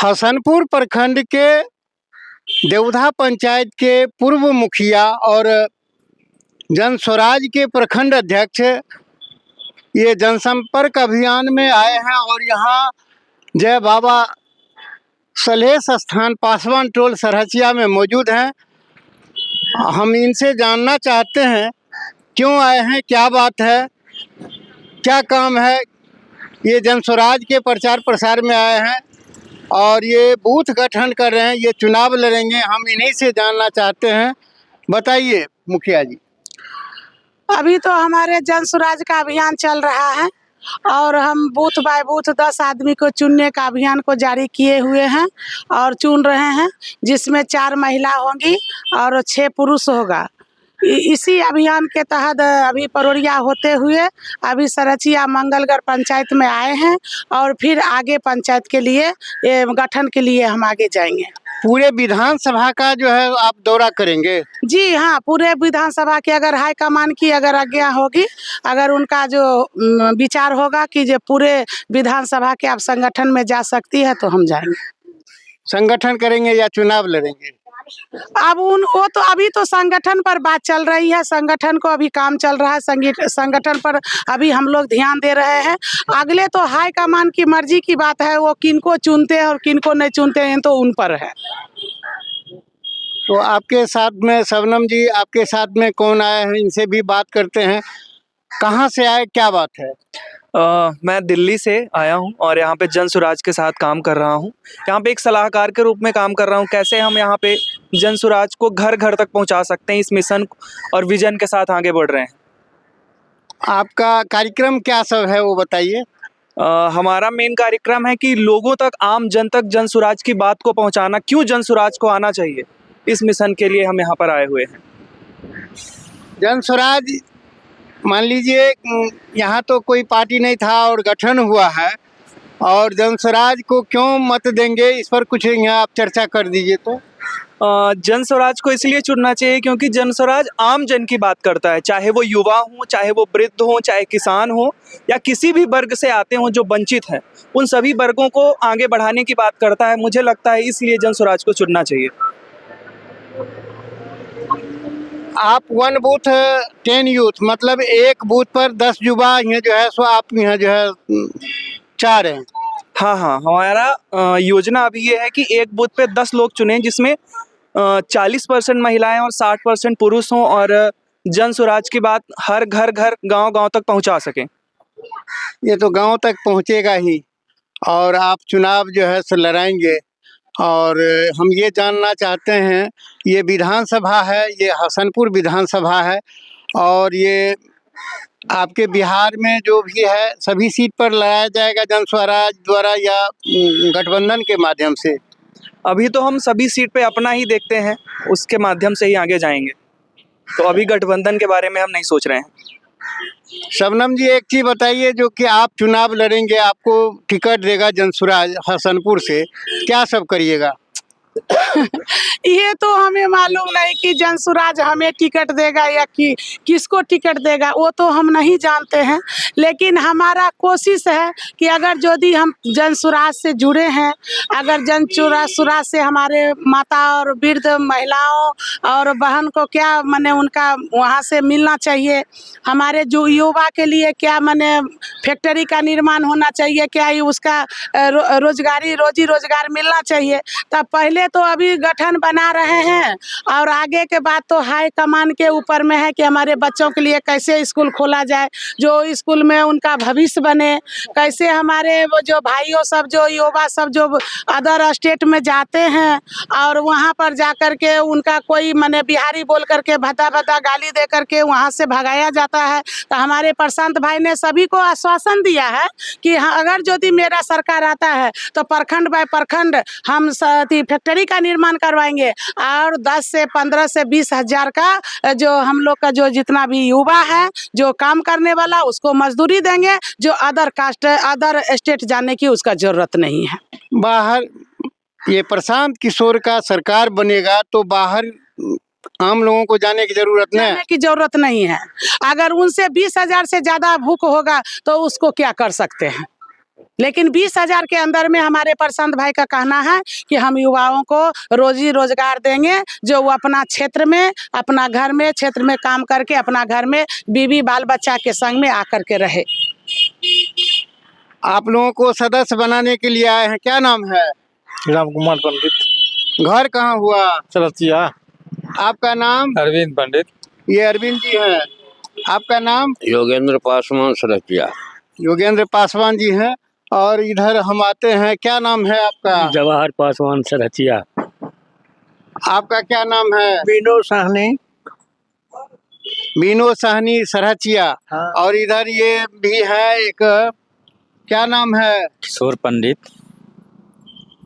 हसनपुर प्रखंड के देवधा पंचायत के पूर्व मुखिया और जन स्वराज के प्रखंड अध्यक्ष ये जनसंपर्क अभियान में आए हैं और यहाँ जय बाबा सलेश स्थान पासवान टोल सरहचिया में मौजूद हैं। हम इनसे जानना चाहते हैं क्यों आए हैं, क्या बात है, क्या काम है। ये जन स्वराज के प्रचार प्रसार में आए हैं और ये बूथ गठन कर रहे हैं, ये चुनाव लड़ेंगे। हम इन्हीं से जानना चाहते हैं। बताइए मुखिया जी। अभी तो हमारे जन स्वराज का अभियान चल रहा है और हम बूथ बाय बूथ 10 आदमी को चुनने का अभियान को जारी किए हुए हैं और चुन रहे हैं, जिसमें 4 महिला होंगी और 6 पुरुष होगा। इसी अभियान के तहत अभी परोरिया होते हुए अभी सरहचिया मंगलगढ़ पंचायत में आए हैं और फिर आगे पंचायत के लिए गठन के लिए हम आगे जाएंगे। पूरे विधानसभा का जो है आप दौरा करेंगे? जी हाँ, पूरे विधानसभा की अगर हाईकमान की अगर आज्ञा होगी, अगर उनका जो विचार होगा कि जो पूरे विधानसभा के आप संगठन में जा सकती है तो हम जाएंगे। संगठन करेंगे या चुनाव लड़ेंगे? अब वो तो अभी तो संगठन पर बात चल रही है, संगठन को अभी काम चल रहा है, संगठन पर अभी हम लोग ध्यान दे रहे हैं। अगले तो हाई कमान की मर्जी की बात है, वो किनको चुनते हैं और किनको नहीं चुनते हैं तो उन पर है। तो आपके साथ में शबनम जी, आपके साथ में कौन आए हैं, इनसे भी बात करते हैं। कहाँ से आए, क्या बात है? मैं दिल्ली से आया हूं और यहाँ पे जन स्वराज के साथ काम कर रहा हूं। यहाँ पे एक सलाहकार के रूप में काम कर रहा हूं। कैसे हम यहाँ पे जन स्वराज को घर घर तक पहुँचा सकते हैं, इस मिशन और विजन के साथ आगे बढ़ रहे हैं। आपका कार्यक्रम क्या सब है वो बताइए। हमारा मेन कार्यक्रम है कि लोगों तक, आम जन तक जन स्वराज की बात को पहुँचाना, क्यों जन स्वराज को आना चाहिए, इस मिशन के लिए हम यहाँ पर आए हुए हैं। जन स्वराज, मान लीजिए यहाँ तो कोई पार्टी नहीं था और गठन हुआ है, और जन स्वराज को क्यों मत देंगे, इस पर कुछ यहाँ आप चर्चा कर दीजिए। तो जन स्वराज को इसलिए चुनना चाहिए क्योंकि जन स्वराज आम जन की बात करता है, चाहे वो युवा हो, चाहे वो वृद्ध हो, चाहे किसान हो या किसी भी वर्ग से आते हों जो वंचित हैं, उन सभी वर्गों को आगे बढ़ाने की बात करता है। मुझे लगता है इसलिए जन स्वराज को चुनना चाहिए। आप 1 बूथ 10 यूथ, मतलब एक बूथ पर 10 युवा यहाँ जो है सो आप यहाँ जो है चाह रहे हैं। हाँ, हमारा योजना अभी ये है कि एक बूथ पे 10 लोग चुने, जिसमें 40% महिलाएं और 60% पुरुष हों और जन स्वराज की बात हर घर घर, गांव गांव तक पहुंचा सकें। ये तो गांव तक पहुंचेगा ही, और आप चुनाव जो है सो लड़ाएंगे। और हम ये जानना चाहते हैं, ये विधानसभा है, ये हसनपुर विधानसभा है, और ये आपके बिहार में जो भी है सभी सीट पर लड़ाया जाएगा जन स्वराज द्वारा या गठबंधन के माध्यम से? अभी तो हम सभी सीट पे अपना ही देखते हैं, उसके माध्यम से ही आगे जाएंगे। तो अभी गठबंधन के बारे में हम नहीं सोच रहे हैं। शबनम जी, एक चीज़ बताइए, जो कि आप चुनाव लड़ेंगे, आपको टिकट देगा जन स्वराज हसनपुर से, क्या सब करिएगा? ये तो हमें मालूम नहीं कि जन स्वराज हमें टिकट देगा या किसको टिकट देगा, वो तो हम नहीं जानते हैं। लेकिन हमारा कोशिश है कि अगर यदि हम जन स्वराज से जुड़े हैं, अगर जन स्वराज से हमारे माता और वृद्ध महिलाओं और बहन को क्या माने उनका वहाँ से मिलना चाहिए, हमारे जो युवा के लिए क्या माने फैक्ट्री का निर्माण होना चाहिए, क्या ही उसका रोजी रोजगार मिलना चाहिए। तब पहले तो अभी गठन बना रहे हैं और आगे के बाद तो हाई कमान के ऊपर में है कि हमारे बच्चों के लिए कैसे स्कूल खोला जाए, जो स्कूल में उनका भविष्य बने, कैसे हमारे वो जो भाइयों सब, जो युवा सब जो अदर स्टेट में जाते हैं और वहाँ पर जाकर के उनका कोई माने बिहारी बोल करके भद्दा भद्दा गाली दे करके वहाँ से भगाया जाता है। तो हमारे प्रशांत भाई ने सभी को आश्वासन दिया है कि अगर यदि मेरा सरकार आता है तो प्रखंड बाय प्रखंड हम फैक्ट्री का निर्माण करवाएंगे और 10 से 15 से 20 हजार का जो हम लोग का जो जितना भी युवा है जो काम करने वाला उसको मजदूरी देंगे, जो अदर कास्ट अदर स्टेट जाने की उसका जरूरत नहीं है। बाहर ये प्रशांत किशोर का सरकार बनेगा तो बाहर आम लोगों को जाने की जरूरत नहीं है। अगर उनसे 20 हजार से ज्यादा भूख होगा तो उसको क्या कर सकते हैं। लेकिन 20,000 के अंदर में हमारे प्रशांत भाई का कहना है कि हम युवाओं को रोजी रोजगार देंगे, जो वो अपना क्षेत्र में, अपना घर में, क्षेत्र में काम करके अपना घर में बीवी बाल बच्चा के संग में आकर के रहे। आप लोगों को सदस्य बनाने के लिए आए हैं, क्या नाम है? राम कुमार पंडित। घर कहाँ हुआ? सरसिया। आपका नाम? अरविंद पंडित। ये अरविंद जी हैं। आपका नाम? योगेंद्र पासवान सरसिया। योगेंद्र पासवान जी हैं। और इधर हम आते हैं, क्या नाम है आपका? जवाहर पासवान सरहचिया। आपका क्या नाम है? विनोद साहनी। विनोद साहनी सरहचिया। हाँ। और इधर ये भी है एक, क्या नाम है? किशोर पंडित।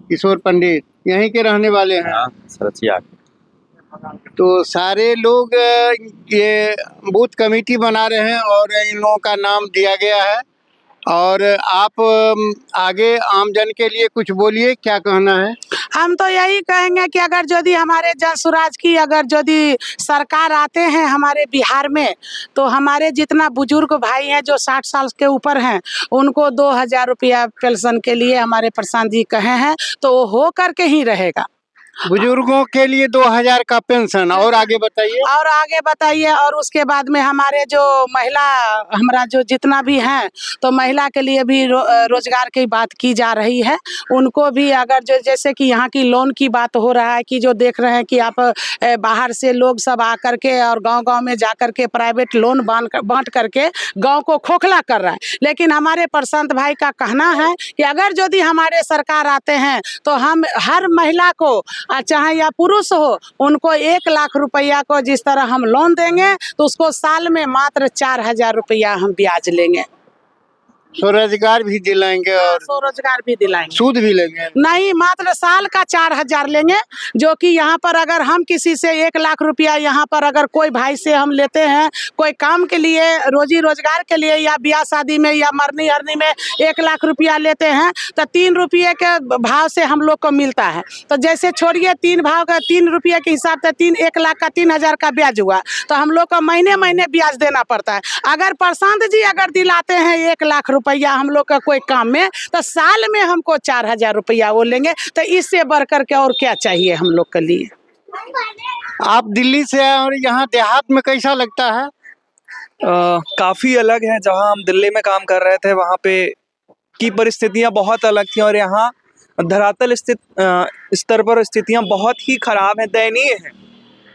किशोर पंडित। यहीं के रहने वाले हैं। सरहचिया। तो सारे लोग ये बूथ कमेटी बना रहे हैं और इन लोगों का नाम दिया गया है। और आप आगे आमजन के लिए कुछ बोलिए, क्या कहना है? हम तो यही कहेंगे कि अगर यदि हमारे जन स्वराज की अगर यदि सरकार आते हैं हमारे बिहार में, तो हमारे जितना बुजुर्ग भाई हैं जो 60 साल के ऊपर हैं, उनको 2,000 रुपया पेंशन के लिए हमारे प्रशांत जी कहे हैं, तो वो हो करके ही रहेगा। बुजुर्गों के लिए 2,000 का पेंशन। और आगे बताइए। और आगे बताइए। और उसके बाद में हमारे जो महिला, हमारा जो जितना भी हैं, तो महिला के लिए भी रोजगार की बात की जा रही है। उनको भी अगर जो जैसे कि यहाँ की लोन की बात हो रहा है कि जो देख रहे हैं कि आप बाहर से लोग सब आकर के और गांव-गांव में जाकर के प्राइवेट लोन बांट करके गांव को खोखला कर रहा है। लेकिन हमारे प्रशांत भाई का कहना है कि अगर यदि हमारे सरकार आते हैं, तो हम हर महिला को, चाहे या पुरुष हो, उनको 1 लाख रुपया को जिस तरह हम लोन देंगे, तो उसको साल में मात्र 4,000 रुपया हम ब्याज लेंगे। स्वरोजगार भी दिलाएंगे और स्वरोजगार भी दिलाएंगे। सूद भी लेंगे? नहीं, मात्र साल का 4,000 लेंगे। जो कि यहाँ पर अगर हम किसी से 1 लाख रुपया यहाँ पर अगर कोई भाई से हम लेते हैं, कोई काम के लिए, रोजी रोजगार के लिए, या ब्याह शादी में या मरनी हरनी में 1 लाख रुपया लेते हैं, तो 3 रुपये के भाव से हम लोग को मिलता है। तो जैसे छोड़िए 3 भाव का 3 रुपये के हिसाब से 1 लाख का 3,000 का ब्याज हुआ, तो हम लोग को महीने महीने ब्याज देना पड़ता है। अगर प्रशांत जी अगर दिलाते हैं 1 लाख रुपया हम लोग का कोई काम में, तो साल में हमको 4,000 रुपया वो लेंगे। तो इससे बढ़कर के और क्या चाहिए हम लोग के लिए? आप दिल्ली से आए और यहाँ देहात में कैसा लगता है? काफ़ी अलग है। जहाँ हम दिल्ली में काम कर रहे थे वहाँ पे की परिस्थितियाँ बहुत अलग थी, और यहाँ धरातल स्तर पर स्थितियाँ बहुत ही खराब हैं, दयनीय हैं।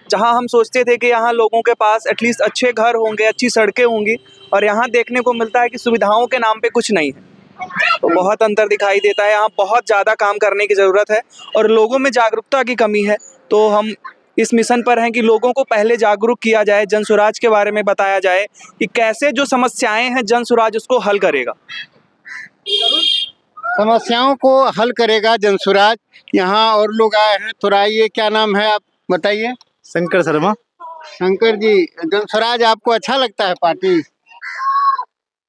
जहाँ हम सोचते थे कि यहाँ लोगों के पास एटलीस्ट अच्छे घर होंगे, अच्छी सड़कें होंगी, और यहाँ देखने को मिलता है कि सुविधाओं के नाम पे कुछ नहीं है। तो बहुत अंतर दिखाई देता है। यहाँ बहुत ज़्यादा काम करने की ज़रूरत है और लोगों में जागरूकता की कमी है। तो हम इस मिशन पर हैं कि लोगों को पहले जागरूक किया जाए, जन स्वराज के बारे में बताया जाए कि कैसे जो समस्याएं हैं जन स्वराज उसको हल करेगा। समस्याओं को हल करेगा जन स्वराज। यहाँ और लोग आए हैं, थोड़ा आइए, क्या नाम है आप बताइए? शंकर शर्मा। शंकर जी, जन स्वराज आपको अच्छा लगता है पार्टी?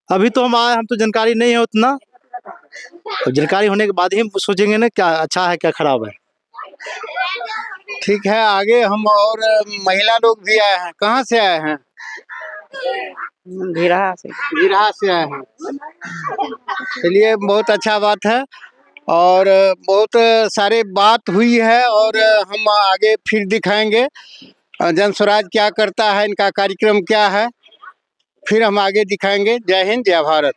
अभी तो हम आए, हम तो जानकारी नहीं है उतना, तो जानकारी होने के बाद ही हम सोचेंगे ना क्या अच्छा है क्या खराब है। ठीक है, आगे हम और महिला लोग भी आए हैं। कहाँ से आए हैं? भिराहा से। भिराहा से आए हैं। चलिए, बहुत अच्छा बात है। और बहुत सारे बात हुई है और हम आगे फिर दिखाएंगे जन स्वराज क्या करता है, इनका कार्यक्रम क्या है, फिर हम आगे दिखाएंगे। जय हिंद, जय भारत।